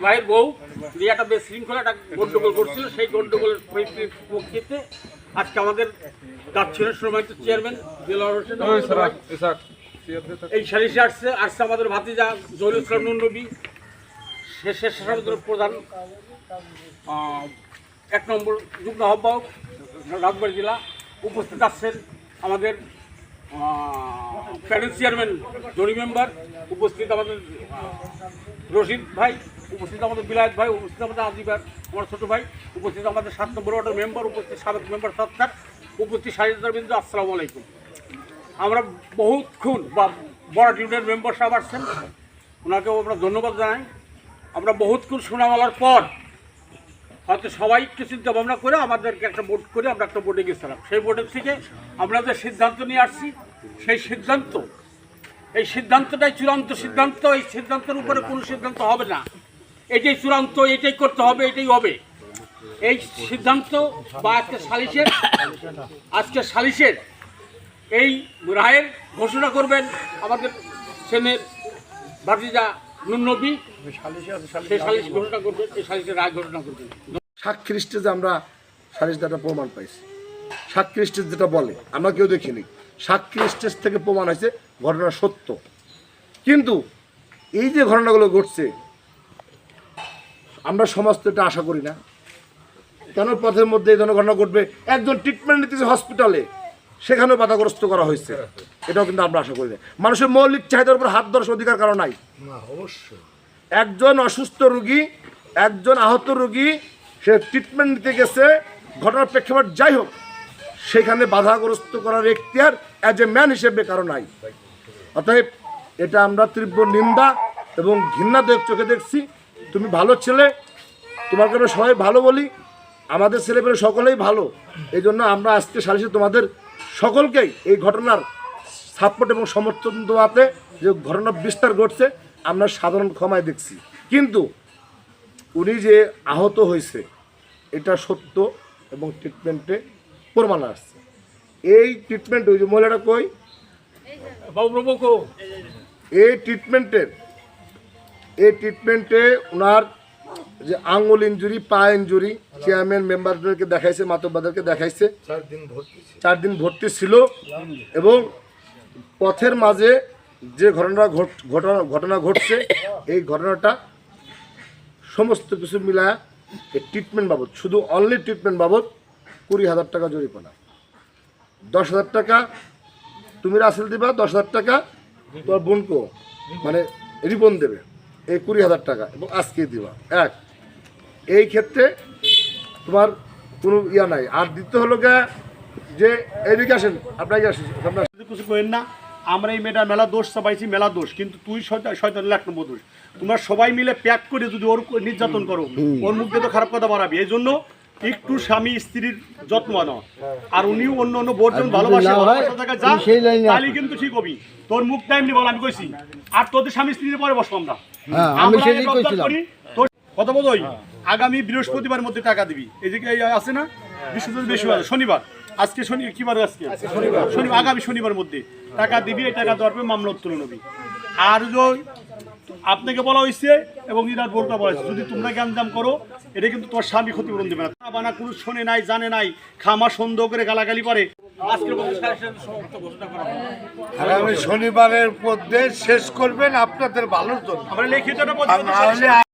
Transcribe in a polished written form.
ভাইয়ের বউ যে একটা বিশৃঙ্খলা একটা গন্ডগোল করছিল, সেই গন্ডগোলের পরিপ্রেক্ষিতে আজকে আমাদের যাচ্ছিলেন সম্মানিত চেয়ারম্যান দিলওয়ার হোসেন এই সালিশে আসছে আমাদের ভাতিজা জহিরুল ইসলাম নুননবী, শেষের প্রধান 1 নম্বর যুগ্ম আহ্বায়ক রাজবাড়ী জেলা। উপস্থিত আছেন আমাদের প্যানেল চেয়ারম্যান জরি মেম্বার, উপস্থিত আমাদের রশিদ ভাই, উপস্থিত আমাদের বিলায়ত ভাই, উপস্থিত আমাদের আজিবার আমার ছোটো ভাই, উপস্থিত আমাদের 7 নম্বর ওয়ার্ডের মেম্বার, উপস্থিত সাবেক মেম্বার সত্তার, উপস্থিত সাহিদারবিন্দু, আসসালামু আলাইকুম। আমরা বহুক্ষণ বা বড় ইউনিয়ন মেম্বার সাহেব আসছেন, ওনাকেও আমরা ধন্যবাদ জানাই। আমরা বহুক্ষণ শোনাওয়ালার পর হয়তো সবাই একটু চিন্তা ভাবনা করে আমাদেরকে একটা বোর্ড করে আমরা একটা বোর্ডে গেছিলাম। সেই বোর্ডের থেকে আমরা যে সিদ্ধান্ত নিয়ে আসছি, সেই এই সিদ্ধান্তটাই চূড়ান্ত সিদ্ধান্ত। এই সিদ্ধান্তের উপরে কোনো সিদ্ধান্ত হবে না, এটাই চূড়ান্ত, এটাই করতে হবে, এটাই হবে। এই সিদ্ধান্ত বা আজকে সালিশের এই রায়ের ঘোষণা করবেন আমাদের সেনের ভাতিজা নুননবী, সেই সালিশ ঘোষণা করবেন, এই সালিশের রায় ঘোষণা করবেন। সাক্ষী স্টেজে আমরা সালিশদারটা প্রমাণ পাইছি। সাক্ষী স্টেজ যেটা বলে আমরা কেউ দেখিনি, সাক্ষী স্টেজ থেকে প্রমাণ হয়েছে ঘটনা সত্য। কিন্তু এই যে ঘটনাগুলো ঘটছে, আমরা সমাজ তো এটা আশা করি না। কেন পথের মধ্যে এই ধরনের ঘটনা ঘটবে? একজন ট্রিটমেন্ট নিতেছে হসপিটালে, সেখানেও বাধাগ্রস্ত করা হয়েছে, এটাও কিন্তু আমরা আশা করি না। মানুষের মৌলিক চাহিদার উপর হাত ধরার অধিকার কারণ নাই। অবশ্যই একজন অসুস্থ রোগী, একজন আহত রোগী, সে ট্রিটমেন্ট নিতে গেছে, ঘটনার প্রেক্ষাপট যাই হোক, সেখানে বাধাগ্রস্ত করার এখতিয়ার অ্যাজ এ ম্যান হিসেবে কারো নাই। অতএব এটা আমরা তীব্র নিন্দা এবং ঘৃণা চোখে দেখছি। তুমি ভালো ছেলে, তোমার কারণে সবাই ভালো বলি, আমাদের ছেলেমেয়ে সকলেই ভালো। এই জন্য আমরা আজকে সালিশে তোমাদের সকলকেই এই ঘটনার সাপোর্ট এবং সমর্থন দেওয়াতে যে ঘটনার বিস্তার ঘটছে আমরা সাধারণ ক্ষমায় দেখছি। কিন্তু উনি যে আহত হয়েছে এটা সত্য এবং ট্রিটমেন্টে প্রমাণ আসছে। এই ট্রিটমেন্ট ওই যে মহিলাটা কই, এই ট্রিটমেন্টে ওনার যে আঙুল ইঞ্জুরি, পা ইঞ্জুরি, চেয়ারম্যান মেম্বারদেরকে দেখাইছে, মাতব্বাদেরকে দেখাইছে, 4 দিন ভর্তি ছিল। এবং পথের মাঝে যে ঘটনা ঘটছে, এই ঘটনাটা সমস্ত কিছু মিলায় এই ট্রিটমেন্ট বাবদ, শুধু অনলি ট্রিটমেন্ট বাবদ 20,000 টাকা জরিমানা, 10,000 টাকা তুমি রাসেল দিবা, 10,000 টাকা তোমার বোনকো মানে রিবন দেবে, এই 20,000 টাকা এবং আজকে দিবা। এই ক্ষেত্রে তোমার কোনো ইয়া নাই। আর দিতে হলো যে এদিকে আসেন, আপনাকে আসেন, আপনার কিছু করেন না। আমরা এই মেয়েটার মেলা দোষ চাপাইছি, মেলা দোষ, কিন্তু তুই শয়তানের 1 নম্বর দোষ। তোমরা সবাই মিলে প্যাক করে যদি ওর নির্যাতন করো, ওর মুখ দিয়ে তো খারাপ কথা বাড়াবি। এই জন্য একটু স্বামী স্ত্রীর যত্ন নাও। আর উনিও অন্য অন্য বোর্ডজন ভালোবাসে, তাহলে কিন্তু ঠিক হবি। তোর মুখটা এমনি বল, আমি কইছি। আর তোদের স্বামী স্ত্রীর পরে বসো আমরা কথা বলোই। আগামী বৃহস্পতিবার মধ্যে টাকা দিবি। এই যে আছে না বৃহস্পতিবার, শনিবার, আজকে কি বার? আজকে শনিবার, আগামী শনিবার মধ্যে টাকা দিবি। এই টাকা দেওয়ার পর মামলা উত্তোলন হবে। আর আপনাকে বলা হয়েছে এবং ইরার বোর্ডটা বলা হয়েছে, যদি তোমরা জ্ঞানজাম করো, এটা কিন্তু তোমার স্বামী ক্ষতিপূরণ দেবে না। বানা কোনো শোনে নাই, জানে নাই, খামা সন্দেহ করে গালাগালি পারে। আগামী শনিবারের মধ্যে শেষ করবেন আপনাদের ভালোর জন্য। আমরা লিখিত